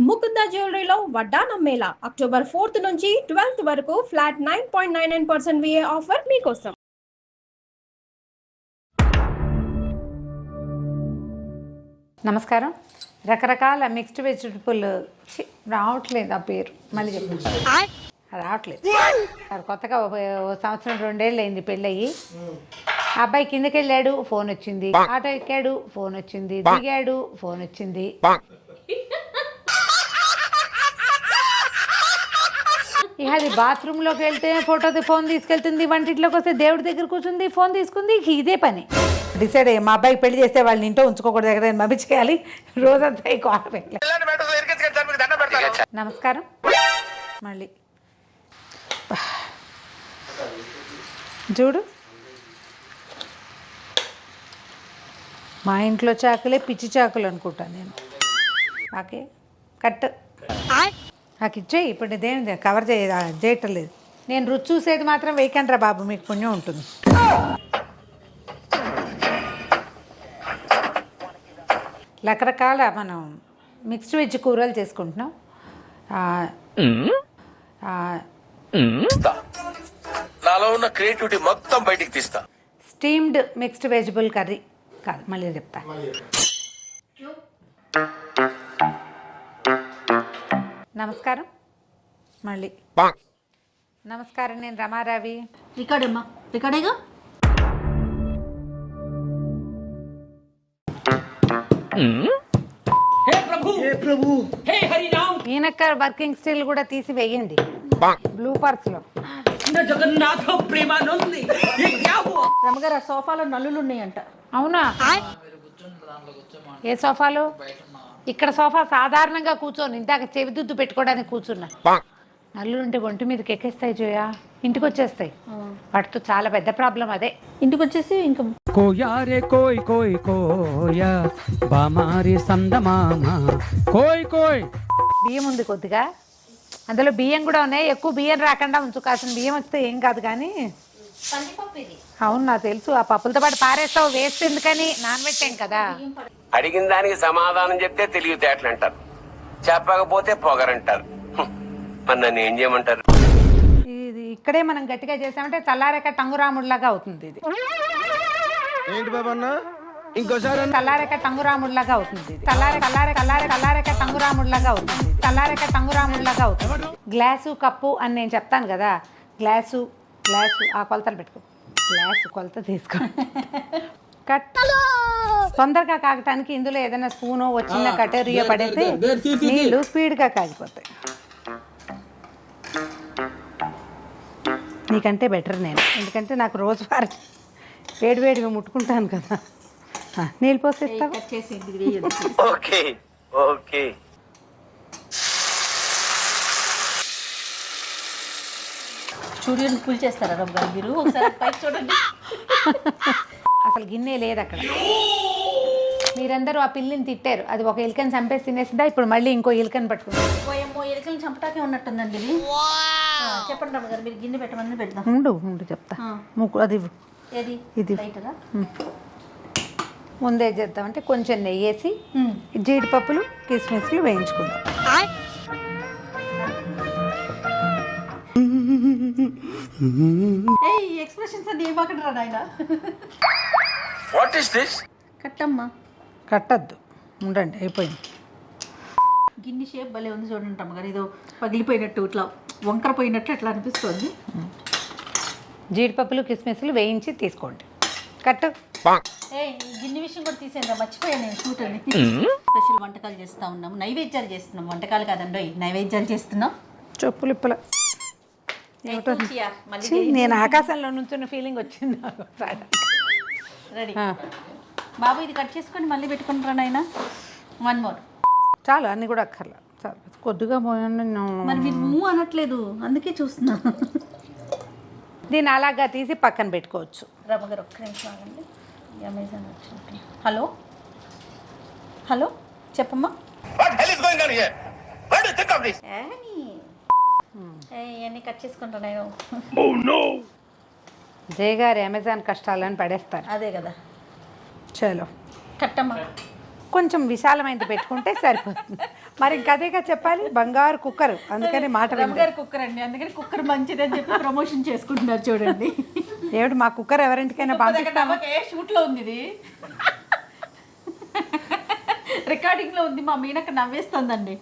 ముకుంద జ్యువెలరీలో వడ్డానం Mela October 4th నుంచి 12th వరకు ఫ్లాట్ 9.99% VA ఆఫర్ మీకోసం. నమస్కారం. రకరకాల మిక్స్డ్ వెజిటబుల్ రావట్లేదు ఆ పేరు మళ్ళీ చెప్పండి. రావట్లేదు. కొత్తగా సంవత్సరం 2 ఏళ్ళు అయింది పెళ్ళయి. అబ్బాయి కిందకి వెళ్ళాడు, ఫోన్ వచ్చింది. ఆటో ఎక్కాడు, ఫోన్ వచ్చింది. దిగాడు, ఫోన్ వచ్చింది. ఇక అది బాత్రూంలోకి వెళ్తే ఫోటోది ఫోన్ తీసుకెళ్తుంది, వంటింట్లోకి వస్తే దేవుడి దగ్గర కూర్చుంది, ఫోన్ తీసుకుంది. ఇదే పని డిసైడ్ అయ్యి మా అబ్బాయికి పెళ్లి చేస్తే వాళ్ళని ఇంట్లో ఉంచుకోకూడదు, ఎక్కడ పంపించేయాలి. రోజంతా ఈ కోట పెట్టలే. నమస్కారం. మళ్ళీ చూడు, మా ఇంట్లో చాకులే పిచ్చి చాకులు అనుకుంటాను నేను. ఓకే, కట్ నాకు ఇచ్చేయి. ఇప్పుడు ఇదేంటి కవర్ చేయటం లేదు. నేను రుచి చూసేది మాత్రం వేయకండి రా బాబు, మీకు పుణ్యం ఉంటుంది. రకరకాల మనం మిక్స్డ్ వెజ్ కూరలు చేసుకుంటున్నాం. నాలో ఉన్న క్రియేటివిటీ మొత్తం బయటికి తీస్తా. స్టీమ్డ్ మిక్స్డ్ వెజిటబుల్ కర్రీ కాదు, మళ్ళీ చెప్తా. నమస్కారం. మళ్ళీ నమస్కారం. నేను రమారావి. రికార్డమ్మా, రికార్డేగా. ఈయనక్క వర్కింగ్ స్టిల్ కూడా తీసి వేయండి బ్లూ పర్స్ లో. రమగారు, ఆ సోఫాలో నల్లులు ఉన్నాయంట. అవునా? ఏ సోఫాలు? ఇక్కడ సోఫా సాధారణంగా కూర్చొని ఇందాక చెవిదుద్దు పెట్టుకోవడానికి కూర్చున్నా. నల్లులు ఉంటే ఒంటి మీదకి ఎక్కేస్తాయి జోయా, ఇంటికి వచ్చేస్తాయి. వాటితో చాలా పెద్ద ప్రాబ్లం అదే. ఇంటికి వచ్చేసి ఇంకా కోయారే కోయ్ కోయ్ కోయా బామారి సందమామ కోయ్ కోయ్. బియ్యం ఉంది కొద్దిగా, అందులో బియ్యం కూడా ఉన్నాయి. ఎక్కువ బియ్యం రాకుండా ఉంచు, కాసిన బియ్యం వస్తే ఏం కాదు. కానీ అవును, నాకు తెలుసు. ఆ పప్పులతో పాటు పారేస్తావు, వేస్ట్ ఎందుకని నానబెట్టాం కదా. అడిగిన దానికి సమాధానం చెప్తే తెలివితేటలు అంటారు, చెప్పకపోతే పొగరంటారు. మరి నన్ను ఏం చేయమంటారు? ఇది ఇక్కడే మనం గట్టిగా చేసామంటే తల్లారేక టంగురాముడిలాగా అవుతుంది. ఇది ఏంటి బాబన్న, ఇంకోసారి తల్లారేక టంగురాముడిలాగా అవుతుంది. ఇది తల్లారేక టంగురాముడిలాగా అవుతుంది. తల్లారేక టంగురాముడిలాగా అవుతుంది. గ్లాసు కప్పు అని నేను చెప్తాను కదా. గ్లాసు ఆ కొలతలు పెట్టుకో. గ్లాసు కొలత తీసుకో. కట్. తొందరగా కాగటానికి ఇందులో ఏదైనా స్పూనో వచ్చిన కటోరియో పడితే నీళ్ళు స్పీడ్గా కాగిపోతాయి. నీకంటే బెటర్ నేను, ఎందుకంటే నాకు రోజువారీ వేడివేడిగా ముట్టుకుంటాను కదా. నీళ్ళు పోసేస్తావా? Okay okay. స్టూడియోని కూల్ చేస్తారా రమగారు మీరు? ఒకసారి పైకి చూడండి. అసలు గిన్నె లేదు అక్కడ. మీరందరూ ఆ పిల్లిని తిట్టారు, అది ఒక ఎలుకని చంపేసి తినేసిందా, ఇప్పుడు మళ్ళీ ఇంకో ఎలుకని పట్టుకుంటారు. పోయేమో ఎలుకలను చంపటాకే ఉన్నట్టుందండి ఇది. చెప్పండి రమగారు, మీరు గిన్నె పెట్టమని పెడదాం. ఉండు చెప్తా. అది ఏది? ఇది రైటరా? ముందే చేద్దామంటే కొంచెం నెయ్యి వేసి జీడిపప్పులు కిస్మిస్లు వేయించుకుందాం. ఎక్స్ప్రెషన్స్ అన్ని ఏమాకంటారా నాయన? What is this? కట్టమ్మా. కట్టద్దు, ఉండండి, అయిపోయింది. గిన్నె షేప్ భలే ఉంది చూడండి రమగారు. ఏదో పగిలిపోయినట్టు, ఇట్లా వంకర పోయినట్టు ఎట్లా అనిపిస్తుంది. జీడిపప్పులు కిస్మిస్లు వేయించి తీసుకోండి. కట్టు. గిన్నె విషయం కూడా తీసేయండి, మర్చిపోయాను నేను షూట్ అని. స్పెషల్ వంటకాలు చేస్తూ ఉన్నాము, నైవేద్యాలు చేస్తున్నాం. వంటకాలు కాదండి, నైవేద్యాలు చేస్తున్నాం. చెప్పులిప్పల నేను ఆకాశంలో నుంచున్న ఫీలింగ్ వచ్చింది నాకు. రెడీ బాబు, ఇది కట్ చేసుకొని మళ్ళీ పెట్టుకుంటారా నాయన? 1 more. చాలు, అన్నీ కూడా అక్కర్లా, చాలు. కొద్దిగా పోయండి. మరి మీరు మూవ్ అనట్లేదు, అందుకే చూస్తున్నా. దీన్ని అలాగా తీసి పక్కన పెట్టుకోవచ్చు. రమగారు ఒక్క నిమిషం ఆగండి, అమెజాన్ వచ్చినట్టు. హలో హలో, చెప్పమ్మా. ఇవన్నీ కట్ చేసుకుంటా నేను. జయ గారు అమెజాన్ కష్టాలని పడేస్తారు. అదే కదా. చలో కట్టమ్మా. కొంచెం విశాలమైనది పెట్టుకుంటే సరిపోతుంది. మరి ఇంకదేగా చెప్పాలి, బంగారు కుక్కర్, అందుకని మాట రమగారు కుక్కర్ అండి, అందుకని కుక్కర్ మంచిదని చెప్పి ప్రమోషన్ చేసుకుంటున్నారు చూడండి. ఏమిటి మా కుక్కర్ ఎవరింటికైనా పంపిస్తామా? షూట్ లో ఉంది ఇది, రికార్డింగ్ లో ఉంది. మా మీనక్క నవ్వేస్తుందండి.